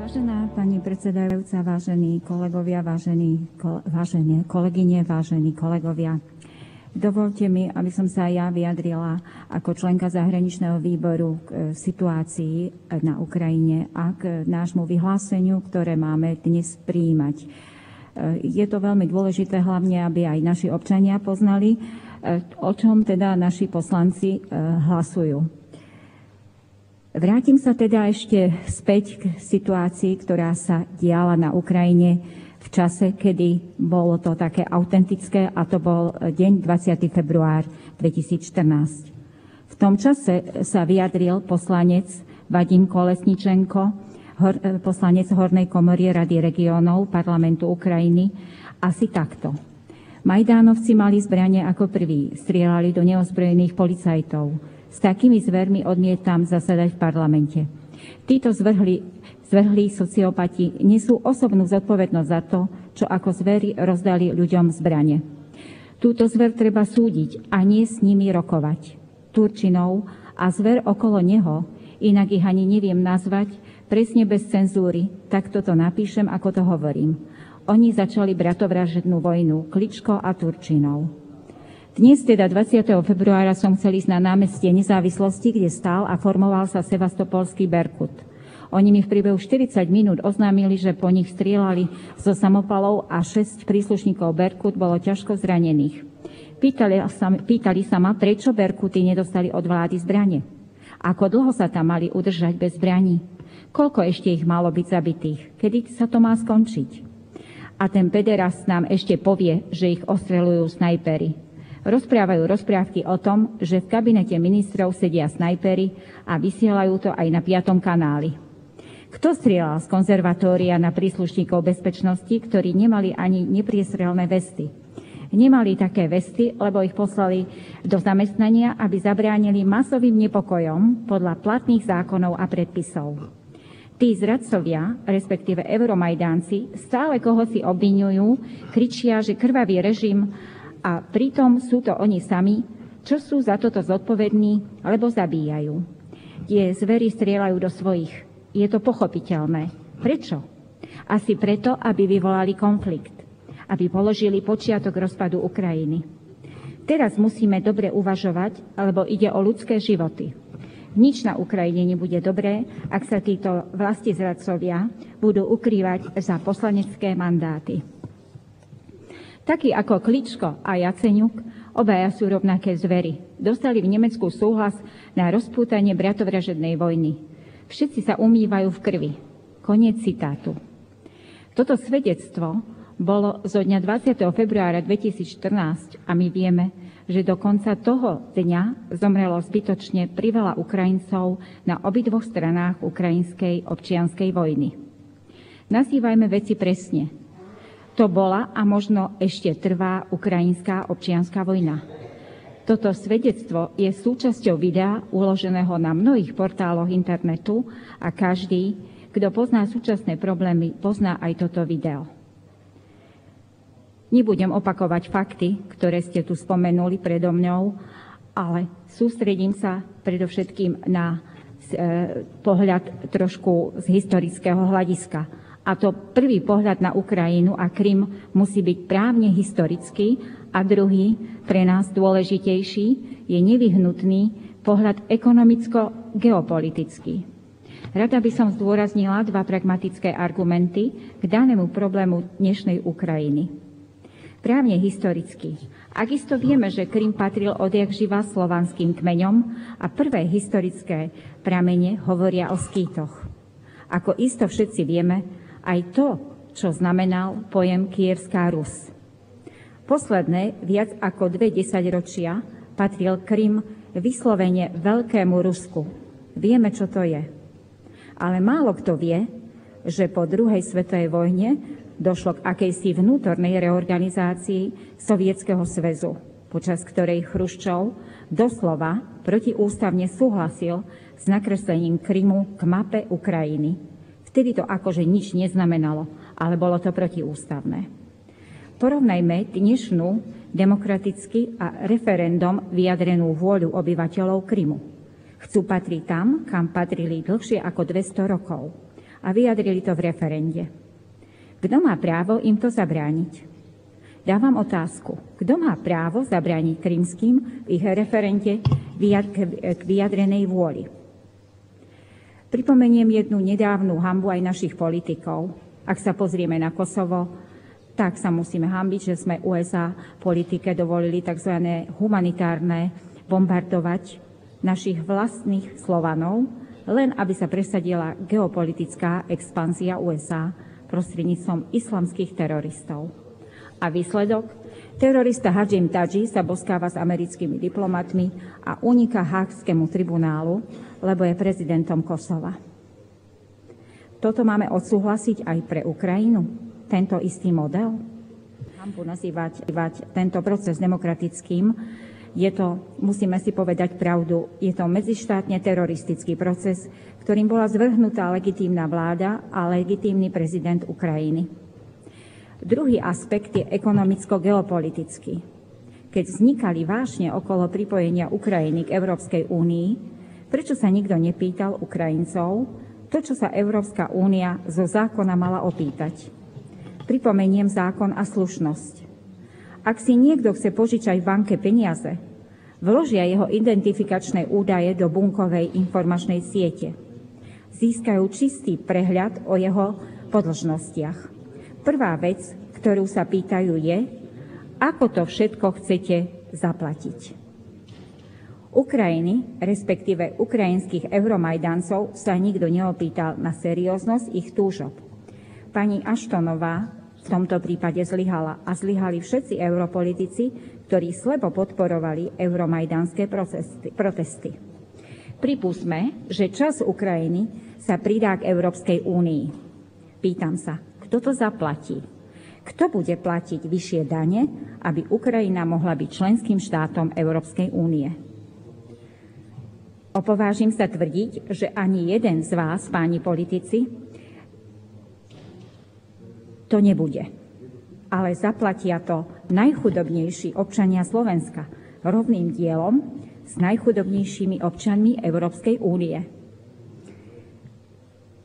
Vážená pani predsedajúca, vážení kolegovia, vážené kolegyne, vážení kolegovia. Dovolte mi, aby som sa ja vyjadrila ako členka zahraničného výboru k situácii na Ukrajine a k nášmu vyhláseniu, ktoré máme dnes prijímať. Je to veľmi dôležité, hlavne aby aj naši občania poznali, o čom teda naši poslanci hlasujú. Vrátim sa teda ešte späť k situácii, ktorá sa diala na Ukrajine v čase, kedy bolo to také autentické, a to bol deň 20. február 2014. V tom čase sa vyjadril poslanec Vadim Kolesničenko, poslanec Hornej komory Rady regiónov Parlamentu Ukrajiny, asi takto. Majdánovci mali zbrane ako prví, strieľali do neozbrojených policajtov. S takými zvermi odmietam zasadať v parlamente. Títo zvrhlí sociopati nesú osobnú zodpovednosť za to, čo ako zveri rozdali ľuďom zbrane. Túto zver treba súdiť a nie s nimi rokovať. Turčinov a zver okolo neho, inak ich ani neviem nazvať, presne bez cenzúry, tak toto napíšem, ako to hovorím. Oni začali bratovražednú vojnu, Kličko a Turčinov. Dnes, teda 20. februára, som chcel ísť na námestie Nezávislosti, kde stál a formoval sa sevastopolský Berkut. Oni mi v priebehu 40 minút oznámili, že po nich strieľali zo samopalov a 6 príslušníkov Berkut bolo ťažko zranených. Pýtali sa ma, prečo Berkuty nedostali od vlády zbrane. Ako dlho sa tam mali udržať bez zbraní? Koľko ešte ich malo byť zabitých? Kedy sa to má skončiť? A ten pederast nám ešte povie, že ich ostreľujú snajpery. Rozprávajú rozprávky o tom, že v kabinete ministrov sedia snajpery a vysielajú to aj na 5. kanáli. Kto strieľal z konzervatória na príslušníkov bezpečnosti, ktorí nemali ani nepriestrelné vesty? Nemali také vesty, lebo ich poslali do zamestnania, aby zabránili masovým nepokojom podľa platných zákonov a predpisov. Tí zradcovia, respektíve euromajdánci, stále koho si obviňujú, kričia, že krvavý režim, a pritom sú to oni sami, čo sú za toto zodpovední, lebo zabíjajú. Tie zvery strieľajú do svojich. Je to pochopiteľné. Prečo? Asi preto, aby vyvolali konflikt. Aby položili počiatok rozpadu Ukrajiny. Teraz musíme dobre uvažovať, lebo ide o ľudské životy. Nič na Ukrajine nebude dobré, ak sa títo vlastizradcovia budú ukrývať za poslanecké mandáty. Takí ako Kličko a Jaceňuk, obaja sú rovnaké zvery. Dostali v Nemecku súhlas na rozpútanie bratovražednej vojny. Všetci sa umývajú v krvi. Koniec citátu. Toto svedectvo bolo zo dňa 20. februára 2014 a my vieme, že do konca toho dňa zomrelo zbytočne priveľa Ukrajincov na obidvoch stranách ukrajinskej občianskej vojny. Nazývajme veci presne. To bola a možno ešte trvá ukrajinská občianska vojna. Toto svedectvo je súčasťou videa uloženého na mnohých portáloch internetu a každý, kto pozná súčasné problémy, pozná aj toto video. Nebudem opakovať fakty, ktoré ste tu spomenuli predo mňou, ale sústredím sa predovšetkým na pohľad trošku z historického hľadiska. A to prvý pohľad na Ukrajinu a Krym musí byť právne historický a druhý, pre nás dôležitejší, je nevyhnutný pohľad ekonomicko-geopolitický. Rada by som zdôraznila dva pragmatické argumenty k danému problému dnešnej Ukrajiny. Právne historicky. Ak isto vieme, že Krym patril odjakživa slovanským kmeňom a prvé historické pramene hovoria o skýtoch. Ako isto všetci vieme, aj to, čo znamenal pojem Kievská Rus. Posledné viac ako 2 desaťročia patril Krym vyslovene Veľkému Rusku. Vieme, čo to je. Ale málo kto vie, že po druhej svetovej vojne došlo k akejsi vnútornej reorganizácii Sovietskeho zväzu, počas ktorej Chruščov doslova protiústavne súhlasil s nakreslením Krymu k mape Ukrajiny. Vtedy to akože nič neznamenalo, ale bolo to protiústavné. Porovnajme dnešnú demokraticky a referendum vyjadrenú vôľu obyvateľov Krymu. Chcú patriť tam, kam patrili dlhšie ako 200 rokov. a vyjadrili to v referende. Kto má právo im to zabrániť? Dávam otázku. Kto má právo zabrániť krymským v ich referende k vyjadrenej vôli? Pripomeniem jednu nedávnu hanbu aj našich politikov. Ak sa pozrieme na Kosovo, tak sa musíme hanbiť, že sme USA politike dovolili tzv. Humanitárne bombardovať našich vlastných Slovanov, len aby sa presadila geopolitická expanzia USA prostredníctvom islamských teroristov. A výsledok? Terorista Hadžim Tadži sa boskáva s americkými diplomatmi a uniká Hágskému tribunálu, lebo je prezidentom Kosova. Toto máme odsúhlasiť aj pre Ukrajinu? Tento istý model? Hanbu nazývať tento proces demokratickým, musíme si povedať pravdu, je to medzištátne teroristický proces, ktorým bola zvrhnutá legitímna vláda a legitímny prezident Ukrajiny. Druhý aspekt je ekonomicko-geopolitický. Keď vznikali vášne okolo pripojenia Ukrajiny k Európskej únii, prečo sa nikto nepýtal Ukrajincov to, čo sa Európska únia zo zákona mala opýtať? Pripomeniem zákon a slušnosť. Ak si niekto chce požičať v banke peniaze, vložia jeho identifikačné údaje do bunkovej informačnej siete. Získajú čistý prehľad o jeho podĺžnostiach. Prvá vec, ktorú sa pýtajú je, ako to všetko chcete zaplatiť. Ukrajiny, respektíve ukrajinských euromajdancov, sa nikto neopýtal na serióznosť ich túžob. Pani Ashtonová v tomto prípade zlyhala a zlyhali všetci europolitici, ktorí slepo podporovali euromajdanské protesty. Pripustme, že časť Ukrajiny sa pridá k Európskej únii. Pýtam sa, kto to zaplatí? Kto bude platiť vyššie dane, aby Ukrajina mohla byť členským štátom Európskej únie? Opovážim sa tvrdiť, že ani jeden z vás, páni politici, to nebude. Ale zaplatia to najchudobnejší občania Slovenska rovným dielom s najchudobnejšími občanmi Európskej únie.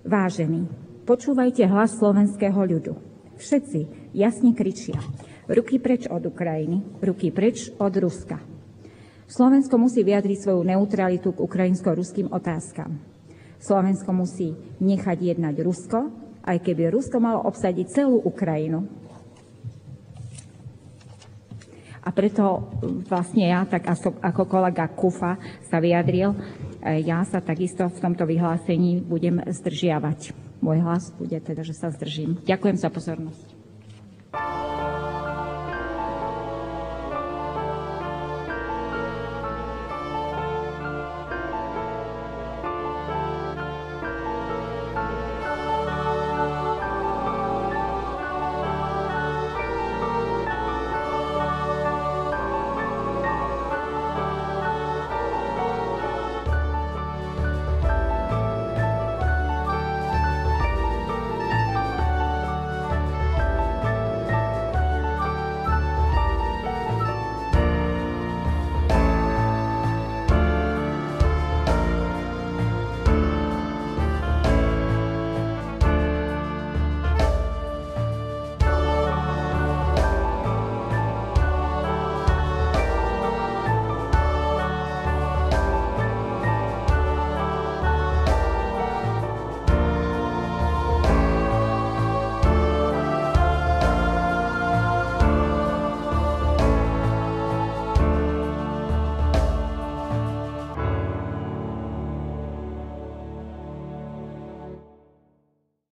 Vážení, počúvajte hlas slovenského ľudu. Všetci jasne kričia. Ruky preč od Ukrajiny, ruky preč od Ruska. Slovensko musí vyjadriť svoju neutralitu k ukrajinsko-ruským otázkam. Slovensko musí nechať jednať Rusko, aj keby Rusko malo obsadiť celú Ukrajinu. A preto vlastne ja, tak ako kolega Kufa sa vyjadril, ja sa takisto v tomto vyhlásení budem zdržiavať. Môj hlas bude teda, že sa zdržím. Ďakujem za pozornosť.